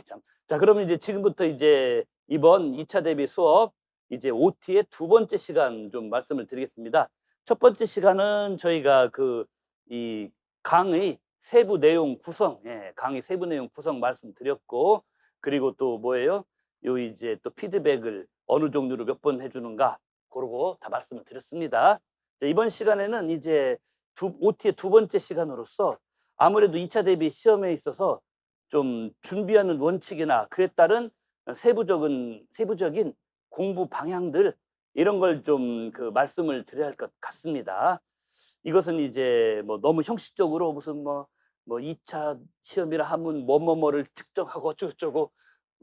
참. 자, 그러면 이제 지금부터 이제 이번 2차 대비 수업 이제 OT의 두 번째 시간 좀 말씀을 드리겠습니다. 첫 번째 시간은 저희가 이 강의 세부 내용 구성, 강의 세부 내용 구성 말씀드렸고, 그리고 또 뭐예요? 요 이제 또 피드백을 어느 종류로 몇 번 해주는가, 그러고 다 말씀을 드렸습니다. 자, 이번 시간에는 이제 OT의 두 번째 시간으로서 아무래도 2차 대비 시험에 있어서 좀 준비하는 원칙이나 그에 따른 세부적인 공부 방향들, 이런 걸 좀 말씀을 드려야 할 것 같습니다. 이것은 이제 뭐 너무 형식적으로 무슨 뭐 2차 시험이라 하면 뭐뭐뭐를 측정하고 어쩌고저쩌고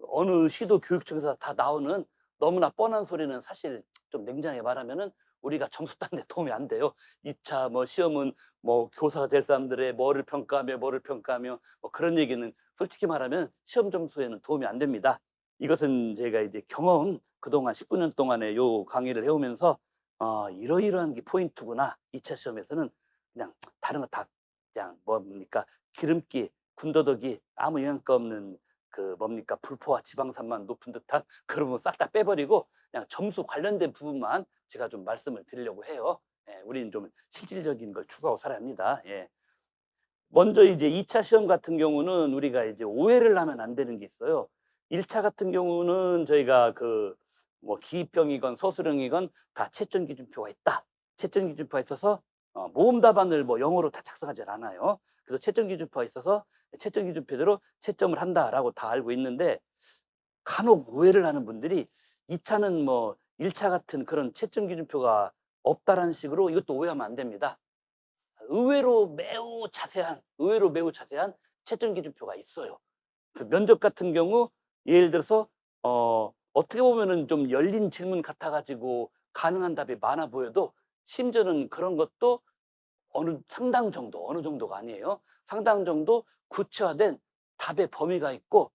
어느 시도 교육청에서 다 나오는 너무나 뻔한 소리는 사실 좀 냉정하게 말하면은 우리가 점수 따는 데 도움이 안 돼요. 2차 뭐 시험은 뭐 교사가 될 사람들의 뭐를 평가하며 뭐 그런 얘기는 솔직히 말하면 시험 점수에는 도움이 안 됩니다. 이것은 제가 이제 경험, 그동안 19년 동안의 요 강의를 해오면서 이러이러한 게 포인트구나. 2차 시험에서는 그냥 다른 거 다 그냥 뭡니까 기름기, 군더더기 아무 영양가 없는 불포화 지방산만 높은 듯한 그런 거 싹 다 빼버리고 그냥 점수 관련된 부분만 제가 좀 말씀을 드리려고 해요. 예, 우리는 좀 실질적인 걸 추구하고 살아야 합니다. 예. 먼저 이제 2차 시험 같은 경우는 우리가 이제 오해를 하면 안 되는 게 있어요. 1차 같은 경우는 저희가 뭐 기입형이건 서술형이건 다 채점 기준표가 있다. 채점 기준표가 있어서 모음 답안을 뭐 영어로 다 작성하지 않아요. 그래서 채점 기준표가 있어서 채점 기준표대로 채점을 한다라고 다 알고 있는데, 간혹 오해를 하는 분들이 2차는 뭐 1차 같은 그런 채점 기준표가 없다라는 식으로, 이것도 오해하면 안 됩니다. 의외로 매우 자세한 채점 기준표가 있어요. 면접 같은 경우 예를 들어서 어떻게 보면은 좀 열린 질문 같아 가지고 가능한 답이 많아 보여도 심지어는 그런 것도 어느 정도가 아니에요. 상당 정도 구체화된 답의 범위가 있고,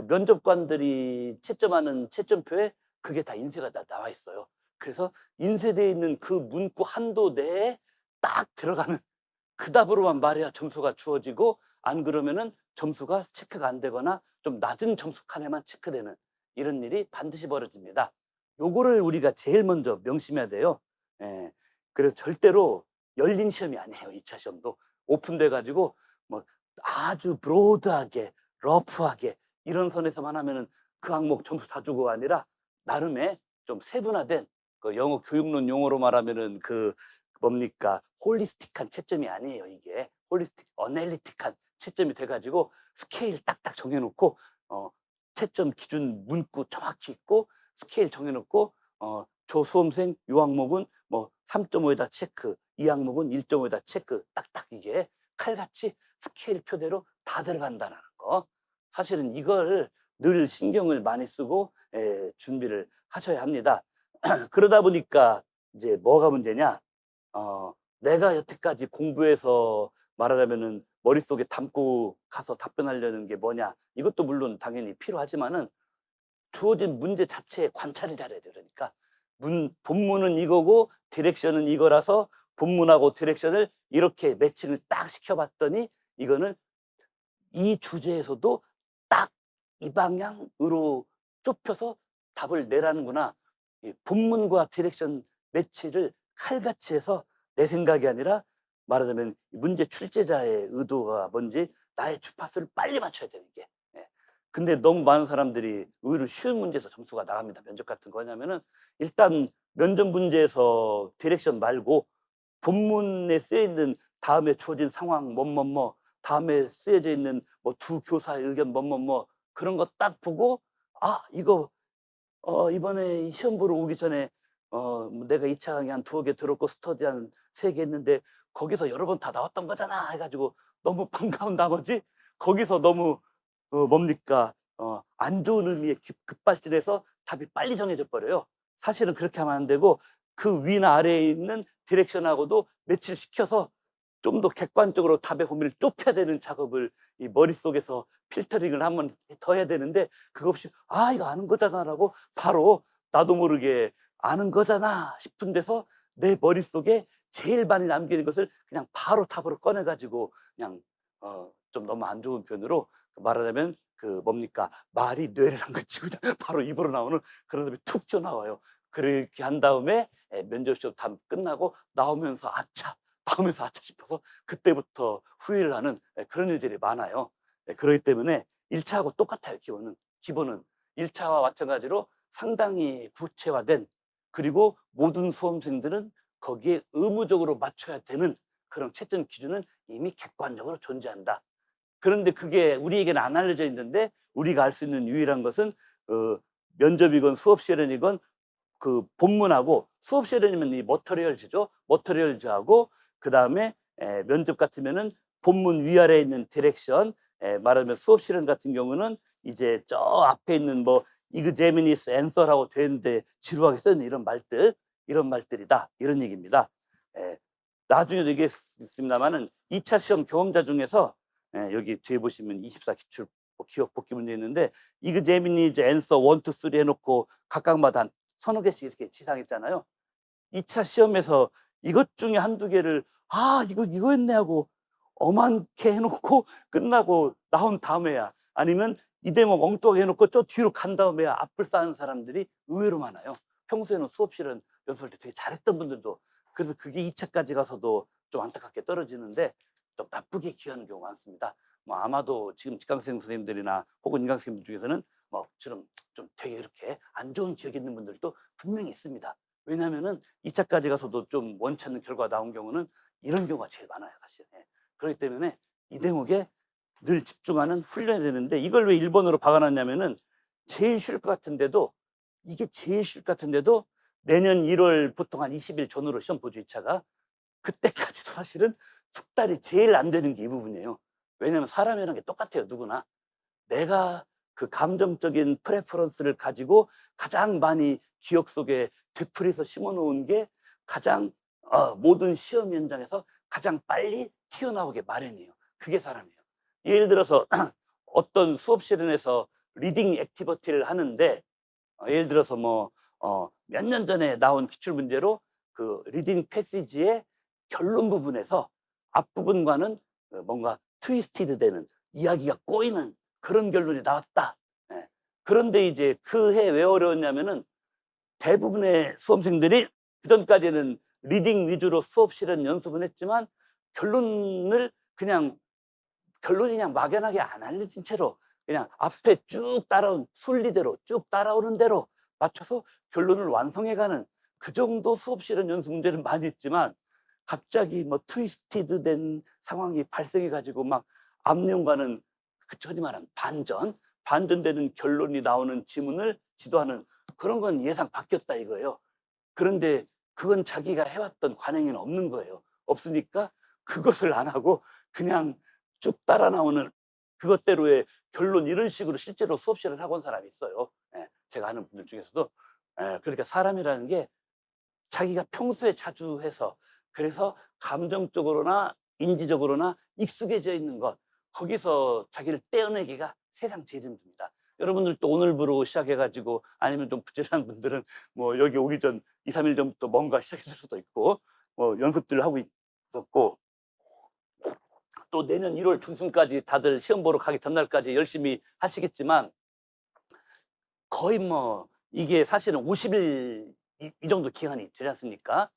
면접관들이 채점하는 채점표에 그게 다 인쇄가 다 나와 있어요. 그래서 인쇄되어 있는 그 문구 한도 내에 딱 들어가는 그 답으로만 말해야 점수가 주어지고, 안 그러면은 점수가 체크가 안 되거나 좀 낮은 점수 칸에만 체크되는 이런 일이 반드시 벌어집니다. 요거를 우리가 제일 먼저 명심해야 돼요. 예. 그래서 절대로 열린 시험이 아니에요. 2차 시험도 오픈돼 가지고 뭐 아주 브로드하게 러프하게 이런 선에서만 하면은 그 항목 점수 다 주고가 아니라, 나름의 좀 세분화된 영어 교육론 용어로 말하면은 홀리스틱한 채점이 아니에요. 이게 어널리틱한 채점이 돼 가지고 스케일 딱딱 정해 놓고 채점 기준 문구 정확히 있고 스케일 정해 놓고 조 수험생 요 항목은 뭐 3.5에다 체크, 이 항목은 1.5에다 체크, 딱딱 이게 칼같이 스케일 표대로 다 들어간다는 거. 사실은 이걸 늘 신경을 많이 쓰고 준비를 하셔야 합니다. 그러다 보니까 이제 뭐가 문제냐? 내가 여태까지 공부해서 말하자면은 머릿속에 담고 가서 답변하려는 게 뭐냐? 이것도 물론 당연히 필요하지만은 주어진 문제 자체에 관찰을 잘해야 돼요. 그러니까 본문은 이거고 디렉션은 이거라서 본문하고 디렉션을 이렇게 매칭을 딱 시켜 봤더니 이거는 이 주제에서도 딱 이 방향으로 좁혀서 답을 내라는구나. 이 본문과 디렉션 매치를 칼같이 해서 내 생각이 아니라 말하자면 문제 출제자의 의도가 뭔지 나의 주파수를 빨리 맞춰야 되는 게. 예. 근데 너무 많은 사람들이 의외로 쉬운 문제에서 점수가 나갑니다. 면접 같은 거 하냐면은 일단 면접 문제에서 디렉션 말고 본문에 쓰여 있는 다음에 주어진 상황 뭐뭐뭐, 다음에 쓰여져 있는 뭐 두 교사의 의견 뭐뭐뭐, 그런 거 딱 보고 이거 이번에 이 시험 보러 오기 전에 뭐 내가 2차 강의 한 2개 들었고 스터디 한 3개 했는데 거기서 여러 번 다 나왔던 거잖아 해 가지고 너무 반가운 나머지 거기서 너무 안 좋은 의미의 급발진해서 답이 빨리 정해져 버려요. 사실은 그렇게 하면 안 되고 그 위나 아래에 있는 디렉션하고도 매치를 시켜서 좀 더 객관적으로 답의 범위를 좁혀야 되는 작업을 이 머릿속에서 필터링을 한 번 더 해야 되는데, 그거 없이 이거 아는 거잖아라고 바로 나도 모르게 아는 거잖아 싶은 데서 내 머릿속에 제일 많이 남기는 것을 그냥 바로 답으로 꺼내 가지고 그냥 좀 너무 안 좋은 표현으로 말하자면 그 뭡니까? 말이 뇌를 안 거치고 그냥 바로 입으로 나오는 그런 답이 툭 튀어나와요. 그렇게 한 다음에 면접 시험 다 끝나고 나오면서 '아차.' 나오면서 '아차.' 싶어서 그때부터 후회를 하는 그런 일들이 많아요. 그렇기 때문에 1 차하고 똑같아요, 기본은. 기본은 1 차와 마찬가지로 상당히 구체화된, 그리고 모든 수험생들은 거기에 의무적으로 맞춰야 되는 그런 채점 기준은 이미 객관적으로 존재한다. 그런데 그게 우리에게는 안 알려져 있는데, 우리가 알 수 있는 유일한 것은 어 면접이건 수업 시련이건 그 본문하고, 수업 시련이면 이 머터리얼즈죠. 머터리얼즈하고 그다음에 면접 같으면은 본문 위아래에 있는 디렉션, 말하자면 수업 시련 같은 경우는 이제 저 앞에 있는 뭐 이그제미니스 앤서라고 돼 있는데 지루하게 써 있는 이런 말들, 이런 말들이다, 이런 얘기입니다. 예. 나중에도 얘기했습니다마는 2차 시험 경험자 중에서 여기 뒤에 보시면 24 기출 기억 복귀 문제 있는데, 이그제미니즈 앤서 1, 2, 3 해 놓고 각각마다 한 서너 개씩 이렇게 지상했잖아요. 2차 시험에서 이것 중에 한두 개를 '아 이거였네.' 하고 엄하게 해 놓고 끝나고 나온 다음에야, 아니면 이 대목 엉뚱하게 해 놓고 저 뒤로 간 다음에야 앞을 쌓는 사람들이 의외로 많아요. 평소에는 수업 실은 연습할 때 되게 잘했던 분들도. 그래서 그게 2 차까지 가서도 좀 안타깝게 떨어지는데 좀 나쁘게 기하는 경우가 많습니다. 뭐 아마도 지금 직강생 선생님들이나 혹은 인강 선생님들 중에서는 뭐 저런 좀 되게 이렇게 안 좋은 기억이 있는 분들도 분명히 있습니다. 왜냐하면은 2 차까지 가서도 좀 원치 않는 결과가 나온 경우는 이런 경우가 제일 많아요, 사실. 예. 그렇기 때문에 이 대목에 늘 집중하는 훈련이 되는데, 이걸 왜 1 번으로 박아 놨냐면은 제일 쉬울 것 같은데도, 이게 제일 쉬울 것 같은데도 내년 1월 보통 한 20일 전후로 시험 보죠, 2 차가. 그때까지도 사실은 숙달이 제일 안 되는 게 이 부분이에요. 왜냐하면 사람이라는 게 똑같아요, 누구나. 내가 그 감정적인 프레퍼런스를 가지고 가장 많이 기억 속에 되풀이해서 심어 놓은 게 가장 모든 시험 현장에서 가장 빨리 튀어나오게 마련이에요. 그게 사람이에요. 예를 들어서 어떤 수업 시간에서 리딩 액티비티를 하는데, 예를 들어서 뭐 몇 년 전에 나온 기출 문제로 그 리딩 패시지의 결론 부분에서 앞부분과는 뭔가 트위스티드 되는, 이야기가 꼬이는 그런 결론이 나왔다. 예. 그런데 이제 그 해 왜 어려웠냐면은 대부분의 수험생들이 그전까지는 리딩 위주로 수업 실은 연습은 했지만 결론을 그냥 결론이 그냥 막연하게 안 알려진 채로 그냥 앞에 쭉 따라온 순리대로 쭉 따라오는 대로 맞춰서 결론을 완성해가는 그 정도 수업 실은 연습 문제는 많이 했지만, 갑자기 뭐 트위스티드 된 상황이 발생해 가지고 막 앞면과는 그쵸, 흔히 말하는 반전되는 결론이 나오는 지문을 지도하는 그런 건 예상 바뀌었다 이거예요. 그런데 그건 자기가 해왔던 관행에는 없는 거예요. 없으니까 그것을 안 하고 그냥 쭉 따라 나오는 그것대로의 결론, 이런 식으로 실제로 수업 시간을 하고 온 사람이 있어요. 예. 제가 아는 분들 중에서도. 예. 그러니까 사람이라는 게 자기가 평소에 자주 해서, 그래서 감정적으로나 인지적으로나 익숙해져 있는 것, 거기서 자기를 떼어내기가 세상 제일 힘듭니다. 여러분들도 오늘부로 시작해 가지고, 아니면 좀 부지런한 분들은 뭐 여기 오기 전 2-3일 전부터 뭔가 시작했을 수도 있고, 뭐 연습들을 하고 있었고, 또 내년 1월 중순까지 다들 시험 보러 가기 전날까지 열심히 하시겠지만, 거의 뭐 이게 사실은 50일 이 정도 기간이 되지 않습니까?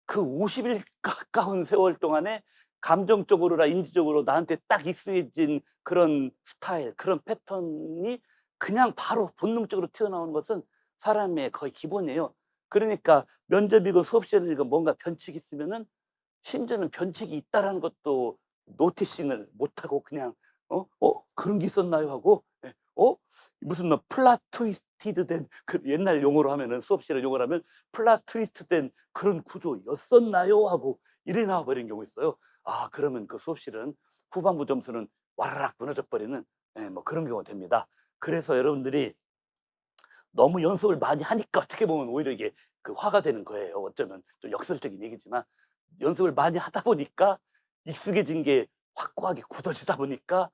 그 50일 가까운 세월 동안에 감정적으로나 인지적으로 나한테 딱 익숙해진 그런 스타일, 그런 패턴이 그냥 바로 본능적으로 튀어나오는 것은 사람의 거의 기본이에요. 그러니까 면접이건 수업 시간이건 뭔가 변칙이 있으면은, 심지어는 변칙이 있다라는 것도 노티싱을 못하고 그냥 그런 게 있었나요?' 하고, 예 무슨 뭐 플랫 트위스티드 된, 그 옛날 용어로 하면은, 수업 시간 용어로 하면 '플랫 트위스트 된 그런 구조였었나요?' 하고 이래 나와 버린 경우 있어요. 아 그러면 그 수업실은 후반부 점수는 와라락 무너져 버리는, 뭐 그런 경우가 됩니다. 그래서 여러분들이 너무 연습을 많이 하니까 어떻게 보면 오히려 이게 그 화가 되는 거예요. 어쩌면 좀 역설적인 얘기지만, 연습을 많이 하다 보니까 익숙해진 게 확고하게 굳어지다 보니까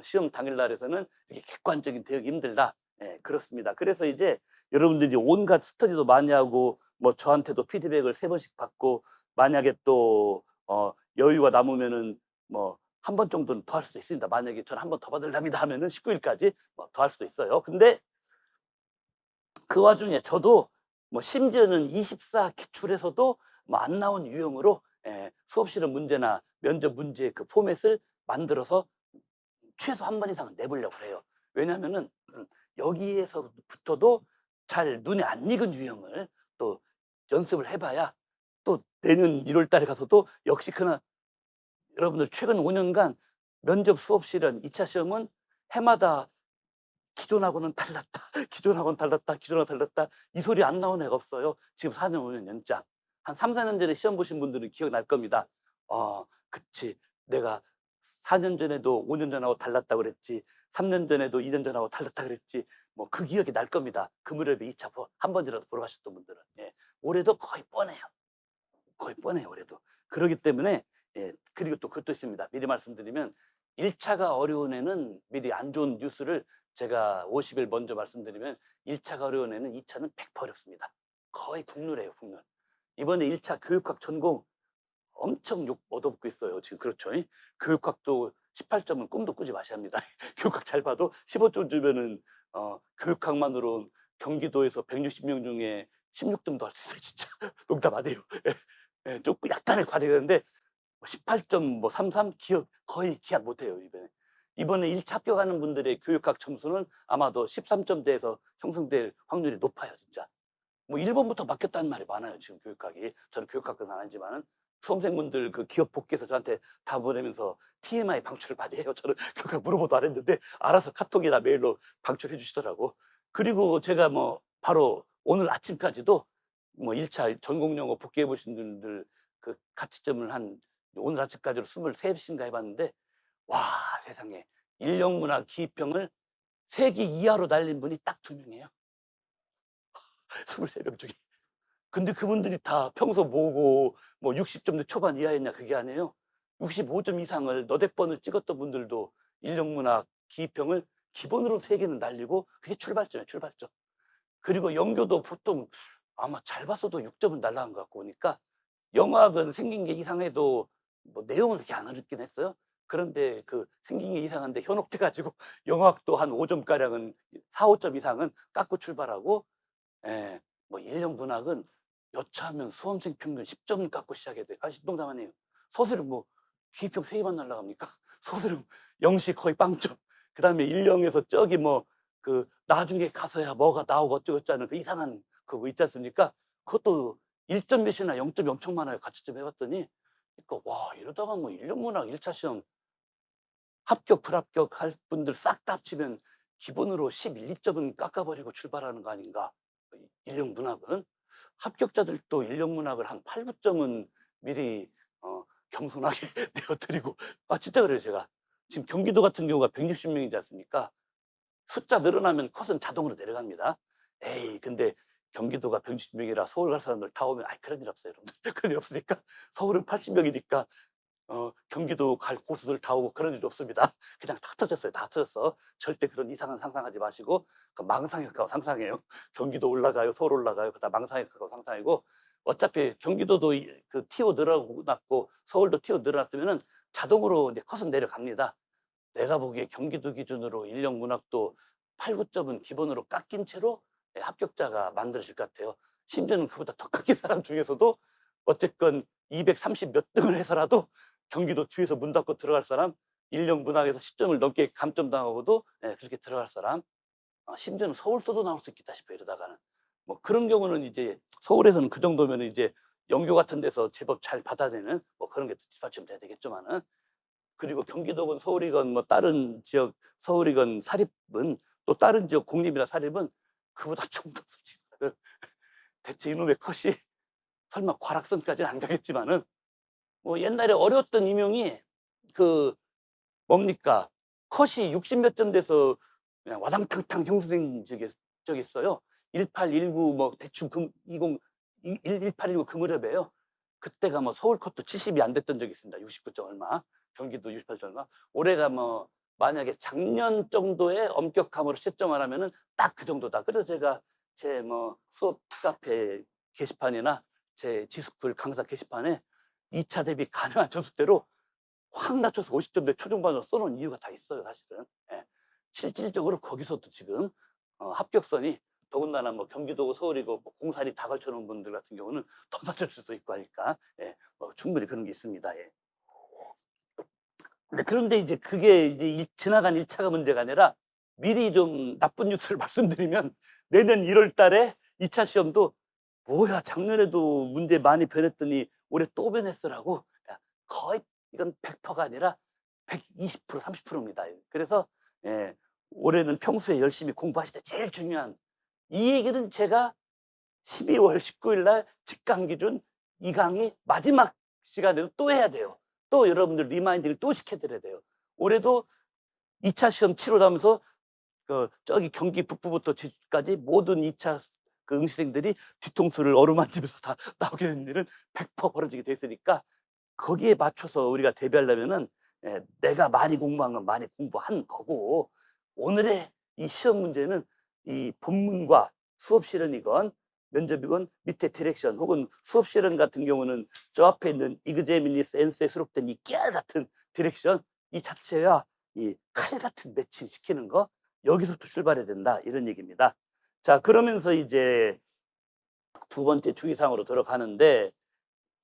시험 당일 날에서는 이렇게 객관적인 대응이 힘들다. 예, 그렇습니다. 그래서 이제 여러분들이 온갖 스터디도 많이 하고, 뭐 저한테도 피드백을 3 번씩 받고, 만약에 또 여유가 남으면은 뭐 한 번 정도는 더 할 수도 있습니다. 만약에 저는 한 번 더 받으랍니다 하면은 19일까지 뭐 더 할 수도 있어요. 근데 그 와중에 저도 뭐 심지어는 24 기출에서도 뭐 안 나온 유형으로 수업 실험 문제나 면접 문제의 그 포맷을 만들어서 최소 한 번 이상은 내보려고 해요. 왜냐하면은 여기에서부터도 잘 눈에 안 익은 유형을 또 연습을 해 봐야 또 내년 1월 달에 가서도 역시 여러분들 최근 5 년간 면접 수업 실험 2차 시험은 해마다 기존하고는 달랐다. 기존하고는 달랐다. 기존하고는 달랐다. 이 소리 안 나온 애가 없어요. 지금 4 년, 5년 연장. 한 3-4년 전에 시험 보신 분들은 기억날 겁니다. 그치. 내가 4년 전에도 5년 전하고 달랐다 그랬지. 3년 전에도 2년 전하고 달랐다 그랬지. 뭐 그 기억이 날 겁니다. 그 무렵에 2차 한 번이라도 보러 가셨던 분들은. 예. 올해도 거의 뻔해요. 거의 뻔해요, 올해도. 그러기 때문에 그리고 또 그것도 있습니다. 미리 말씀드리면 1 차가 어려운 애는 미리 안 좋은 뉴스를 제가 50일 먼저 말씀드리면 1 차가 어려운 애는 2 차는 100% 어렵습니다. 거의 국룰이에요, 국룰. 이번에 1차 교육학 전공 엄청 욕 얻어먹고 있어요, 지금. 그렇죠. 교육학도 18 점은 꿈도 꾸지 마셔야 합니다. 교육학 잘 봐도 15점 주면은 교육학만으로 경기도에서 160명 중에 16등도 할 수 있어요, 진짜. 농담 아니에요. 예. 쪼끔 약간의 과대가 있는데 18점 뭐 33 기억 거의 기약 못 해요, 이번에. 이번에 1차 합격하는 분들의 교육학 점수는 아마도 13점대에서 형성될 확률이 높아요, 진짜. 뭐 1 번부터 바뀌었다는 말이 많아요, 지금 교육학이. 저는 교육학교는 아니지만은 수험생분들 그 기업 복귀해서 저한테 다 보내면서 TMI 방출을 많이 해요. 저는 교육학 물어보도 안 했는데 알아서 카톡이나 메일로 방출해 주시더라고. 그리고 제가 뭐 바로 오늘 아침까지도 뭐 1차 전공영어 복귀해 보신 분들 그 가치점을 한 오늘 아침까지로 23 인가 해 봤는데 와, 세상에. 인력문학 기입평을 3개 이하로 날린 분이 딱 2 명이에요. 23명 중에. 근데 그분들이 다 평소 뭐고 뭐 60점대 초반 이하였냐 그게 아니에요. 65점 이상을 너댓 번을 찍었던 분들도 인력문학 기입평을 기본으로 3 개는 날리고 그게 출발점이에요, 출발점. 그리고 연교도 보통 아마 잘 봤어도 6 점은 날라간 것 같고 보니까 영어학은 생긴 게 이상해도 뭐 내용은 그렇게 안 어렵긴 했어요. 그런데 그 생긴 게 이상한데 현혹돼 가지고 영어학도 한 5 점가량은 4-5점 이상은 깎고 출발하고 예. 뭐 인력 문학은 여차하면 수험생 평균 10점 깎고 시작해야 돼. 농담 아니에요. 서술은 뭐 기입평 3 개만 날라갑니까? 서술은 0시 거의 빵점. 그다음에 인령에서 저기 뭐 그 나중에 가서야 뭐가 나오고 어쩌고저쩌고 하는 그 이상한 그거 있지 않습니까? 그것도 1점 몇이나 0 점이 엄청 많아요. 가채점 해 봤더니. 그러니까 와, 이러다가 뭐 인력 문학 1차 시험 합격, 불합격할 분들 싹 다 합치면 기본으로 11-2 점은 깎아 버리고 출발하는 거 아닌가. 인력 문학은. 합격자들도 인력 문학을 한 8-9 점은 미리 겸손하게 내어 드리고 진짜 그래요, 제가. 지금 경기도 같은 경우가 160 명이지 않습니까? 숫자 늘어나면 컷은 자동으로 내려갑니다. 에이, 근데 경기도가 160 명이라 서울 갈 사람들 다 오면 그런 일 없어요, 여러분들. 그런 일 없으니까. 서울은 80 명이니까 경기도 갈 고수들 다 오고 그런 일 없습니다. 그냥 다 터졌어요. 다 터졌어. 절대 그런 이상한 상상하지 마시고 망상에 가까운 상상이에요. 경기도 올라가요, 서울 올라가요. 그다 망상에 가까운 상상이고 어차피 경기도도 그 티오 늘어났고 서울도 티오 늘어났으면은 자동으로 이제 컷은 내려갑니다. 내가 보기에 경기도 기준으로 인력 문학도 8-9 점은 기본으로 깎인 채로 합격자가 만들어질 것 같아요. 심지어는 그보다 더 깎인 사람 중에서도 어쨌건 230 몇 등을 해서라도 경기도 주에서 문 닫고 들어갈 사람, 인력 문학에서 10 점을 넘게 감점당하고도 그렇게 들어갈 사람, 심지어는 서울서도 나올 수 있겠다 싶어요, 이러다가는. 뭐 그런 경우는 이제 서울에서는 그 정도면은 이제 영교 같은 데서 제법 잘 받아내는 뭐 그런 게 뒷받침돼야 되겠지만은. 그리고 경기도건 서울이건 뭐 다른 지역 서울이건 사립은 또 다른 지역 공립이나 사립은 그보다 좀 더 솔직히 대체 이놈의 컷이 설마 과락선까지는 안 가겠지만은 뭐 옛날에 어려웠던 임용이 그 뭡니까? 컷이 60몇 점 돼서 그냥 와당탕탕 형성된 적이 있어요. 1819 뭐 대충 20 1819 그 무렵에요. 그때가 뭐 서울 컷도 70이 안 됐던 적이 있습니다. 69 점 얼마. 경기도 68점 얼마. 올해가 뭐 만약에 작년 정도의 엄격함으로 채점을 하면은 딱 그 정도다. 그래서 제가 제 뭐 수업 카페 게시판이나 제 지스쿨 강사 게시판에 2차 대비 가능한 점수대로 확 낮춰서 50점대 초중반으로 써 놓은 이유가 다 있어요 사실은. 예. 실질적으로 거기서도 지금 합격선이 더군다나 뭐 경기도고 서울이고 뭐 공사리 다 걸쳐 놓은 분들 같은 경우는 더 낮출 수도 있고 하니까 예 충분히 그런 게 있습니다. 예. 근데 그런데 이제 그게 이제 지나간 1 차가 문제가 아니라 미리 좀 나쁜 뉴스를 말씀드리면 내년 1월 달에 2차 시험도 "뭐야 작년에도 문제 많이 변했더니 올해 또 변했어."라고 야 거의 이건 100%가 아니라 120% 30% 입니다. 그래서 예 올해는 평소에 열심히 공부하실 때 제일 중요한 이 얘기는 제가 12월 19일 날 직강 기준 이 강의 마지막 시간에도 또 해야 돼요. 또 여러분들 리마인드를 또 시켜 드려야 돼요. 올해도 2차 시험 치르면서 저기 경기 북부부터 제주까지 모든 2차 그 응시생들이 뒤통수를 어루만지면서 다 나오게 되는 일은 100% 벌어지게 돼 있으니까 거기에 맞춰서 우리가 대비하려면은 예 내가 많이 공부한 건 많이 공부한 거고 오늘의 이 시험 문제는 이 본문과 수업 실현이건 면접이건 밑에 디렉션 혹은 수업 실현 같은 경우는 저 앞에 있는 이그제미니스 엔스에 수록된 이 깨알 같은 디렉션 이 자체와 이 칼 같은 매칭 시키는 거 여기서부터 출발해야 된다 이런 얘기입니다. 자 그러면서 이제 두 번째 주의사항으로 들어가는데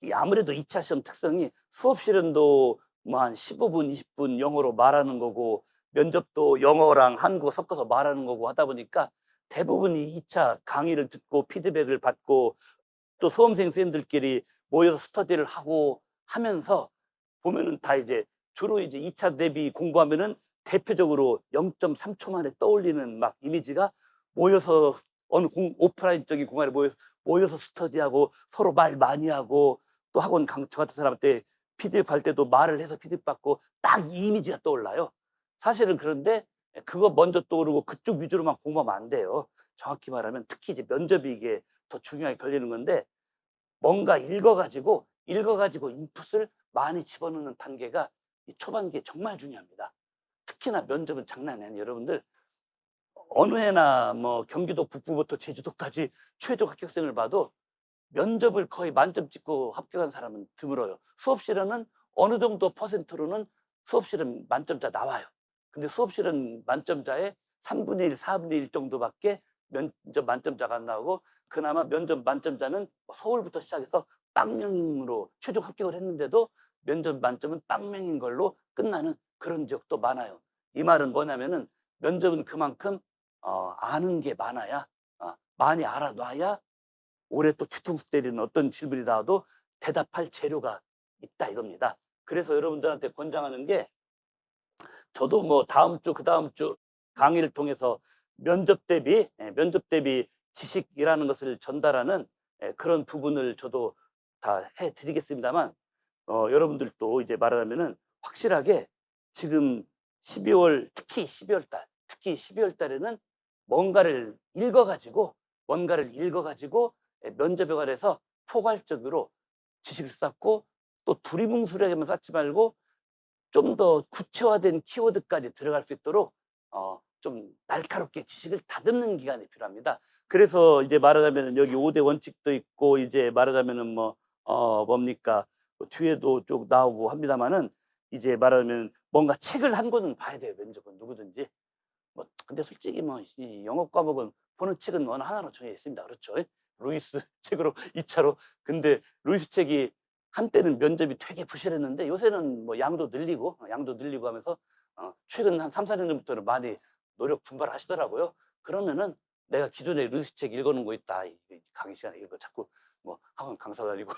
이 아무래도 2차 시험 특성이 수업 실현도 뭐 한 15 분, 20분 영어로 말하는 거고 면접도 영어랑 한국어 섞어서 말하는 거고 하다 보니까 대부분이 2차 강의를 듣고 피드백을 받고 또 수험생 선생님들끼리 모여서 스터디를 하고 하면서 보면은 다 이제 주로 이제 2차 대비 공부하면은 대표적으로 0.3초 만에 떠올리는 막 이미지가 모여서 어느 오프라인적인 공간에 모여서 스터디하고 서로 말 많이 하고 또 학원 저 같은 사람한테 피드백 할 때도 말을 해서 피드백 받고 딱 이 이미지가 떠올라요. 사실은 그런데 그거 먼저 떠오르고 그쪽 위주로만 공부하면 안 돼요. 정확히 말하면 특히 이제 면접이 이게 더 중요하게 걸리는 건데 뭔가 읽어 가지고 인풋을 많이 집어넣는 단계가 이 초반기에 정말 중요합니다. 특히나 면접은 장난이 아니에요. 여러분들 어느 해나 뭐 경기도 북부부터 제주도까지 최저 합격생을 봐도 면접을 거의 만점 찍고 합격한 사람은 드물어요. 수업 실현은 어느 정도 퍼센트로는 수업 실현 만점자 나와요. 근데 수업 실현 만점자의 3분의 1, 4분의 1 정도밖에 면접 만점자가 안 나오고 그나마 면접 만점자는 뭐 서울부터 시작해서 빵명으로 최종 합격을 했는데도 면접 만점은 빵명인 걸로 끝나는 그런 지역도 많아요. 이 말은 뭐냐면은 면접은 그만큼 아는 게 많아야 많이 알아놔야 올해 또 뒤통수 때리는 어떤 질문이 나와도 대답할 재료가 있다 이겁니다. 그래서 여러분들한테 권장하는 게 저도 뭐 다음 주 그다음 주 강의를 통해서 면접 대비 지식이라는 것을 전달하는 그런 부분을 저도 다 해 드리겠습니다만 여러분들도 이제 말하자면은 확실하게 지금 12월 특히 12월 달에는 뭔가를 읽어 가지고 면접에 관해서 포괄적으로 지식을 쌓고 또 두리뭉술하게만 쌓지 말고 좀 더 구체화된 키워드까지 들어갈 수 있도록 좀 날카롭게 지식을 다듬는 기간이 필요합니다. 그래서 이제 말하자면은 여기 5대 원칙도 있고 이제 말하자면은 뭐 뭡니까 뭐 뒤에도 쭉 나오고 합니다마는 이제 말하자면 뭔가 책을 한 권은 봐야 돼요 면접은 누구든지. 뭐 근데 솔직히 뭐 이 영어 과목은 보는 책은 어느 하나로 정해 있습니다. 그렇죠? 루이스 책으로 2 차로. 근데 루이스 책이 한때는 면접이 되게 부실했는데 요새는 뭐 양도 늘리고 하면서 최근 한 3-4년 전부터는 많이 노력 분발하시더라고요. 그러면은 내가 기존에 루이스 책 읽어 놓은 거 있다. 이 강의 시간에 이거 자꾸 뭐 학원 강사 다니고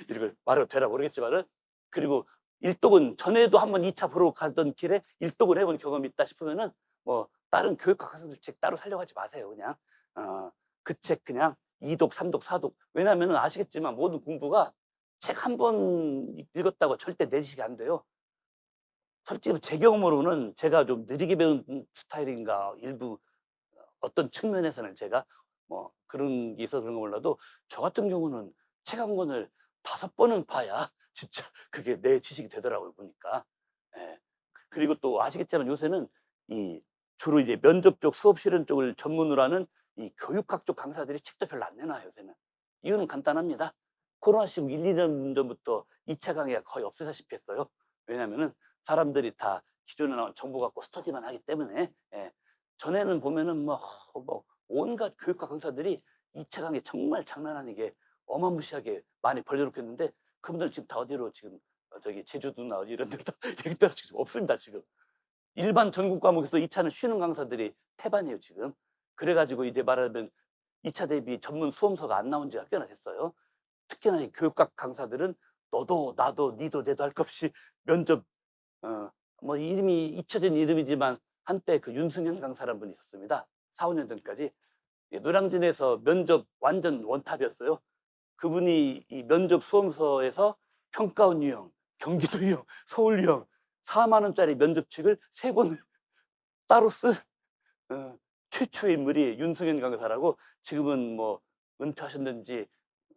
이런 거 말해도 되나 모르겠지만은 그리고 일독은 전에도 한번 2차 보러 가던 길에 일독을 해본 경험이 있다 싶으면은 뭐 다른 교육학 강사들 책 따로 살려고 하지 마세요. 그냥 그 책 그냥 2 독, 3 독, 4독 왜냐하면은 아시겠지만 모든 공부가 책 한 번 읽었다고 절대 내리시게 안 돼요. 솔직히 제 경험으로는 제가 좀 느리게 배우는 스타일인가 일부 어떤 측면에서는 제가 뭐 그런 게 있어서 그런 가 몰라도 저 같은 경우는 책 한 권을 5 번은 봐야 진짜 그게 내 지식이 되더라고요 보니까. 예. 그리고 또 아시겠지만 요새는 이 주로 이제 면접 쪽 수업 실현 쪽을 전문으로 하는 이 교육학 쪽 강사들이 책도 별로 안 내놔요 요새는. 이유는 간단합니다. 코로나 시국 1-2년 전부터 2차 강의가 거의 없어졌다시피 했어요. 왜냐면은 사람들이 다 기존에 나온 정보 갖고 스터디만 하기 때문에. 예. 전에는 보면은 뭐 온갖 교육과 강사들이 2차 강의 정말 장난 아니게 어마무시하게 많이 벌려놓겠는데, 그분들 지금 다 어디로 지금 저기 제주도나 어디 이런 데로 다 여기 따라 지금 없습니다 지금. 일반 전국 과목에서 2차는 쉬는 강사들이 태반이에요 지금. 그래 가지고 이제 말하면 2차 대비 전문 수험서가 안 나온 지가 꽤나 됐어요. 특히나 이 교육학 강사들은 너도 나도 니도 내도 할 것 없이 면접, 뭐 이름이 잊혀진 이름이지만 한때 그 윤승현 강사라는 분이 있었습니다. 4-5년 전까지. 예, 노량진에서 면접 완전 원탑이었어요. 그분이 이 면접 수험서에서 평가원 유형, 경기도 유형, 서울 유형 4만 원짜리 면접책을 3권 따로 쓴 최초의 인물이 윤승현 강사라고. 지금은 뭐 은퇴하셨는지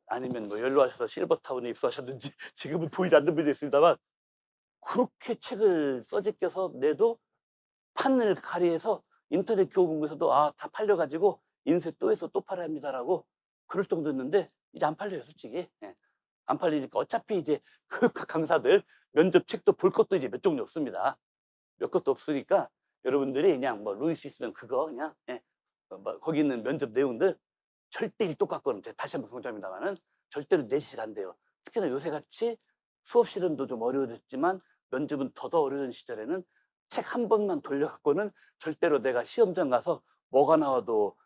아니면 뭐 연로하셔서 실버타운에 입소하셨는지 지금은 보이지 않는 분이 있습니다만, 그렇게 책을 써제껴서 내도 판을 가리해서 인터넷 교보문고에서도 다 팔려 가지고 인쇄 또 해서 또 팔아야 합니다라고 그럴 정도였는데, 이제 안 팔려요 솔직히. 예. 안 팔리니까 어차피 이제 교육학 강사들 면접 책도 볼 것도 이제 몇 종류 없습니다. 몇 것도 없으니까 여러분들이 그냥 뭐 루이스 있으면 그거 그냥, 예, 뭐 거기 있는 면접 내용들 절대 일도 깎고는 다시 한번 강조합니다마는 절대로 내시가 안 돼요. 특히나 요새같이 수업 시간도 좀 어려워졌지만 면접은 더더 어려운 시절에는 책 한 번만 돌려 갖고는 절대로 내가 시험장 가서 뭐가 나와도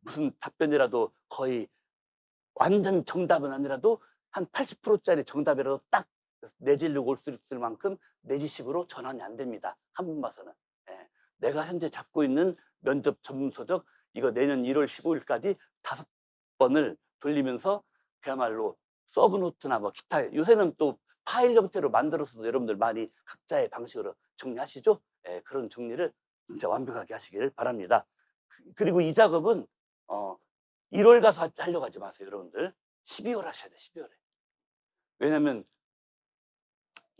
무슨 답변이라도 거의 완전 정답은 아니라도 한 80% 짜리 정답이라도 딱 내지르고 올 수 있을 만큼 내지식으로 전환이 안 됩니다, 한 번 봐서는. 예. 내가 현재 잡고 있는 면접 전문서적 이거 내년 1월 15일까지 5번을 돌리면서 그야말로 서브노트나 뭐 기타, 요새는 또 파일 형태로 만들어서도 여러분들 많이 각자의 방식으로 정리하시죠? 예, 그런 정리를 진짜 완벽하게 하시기를 바랍니다. 그리고 이 작업은 1월 가서 하려고 하지 마세요 여러분들. 12월 하셔야 돼요 12월에. 왜냐면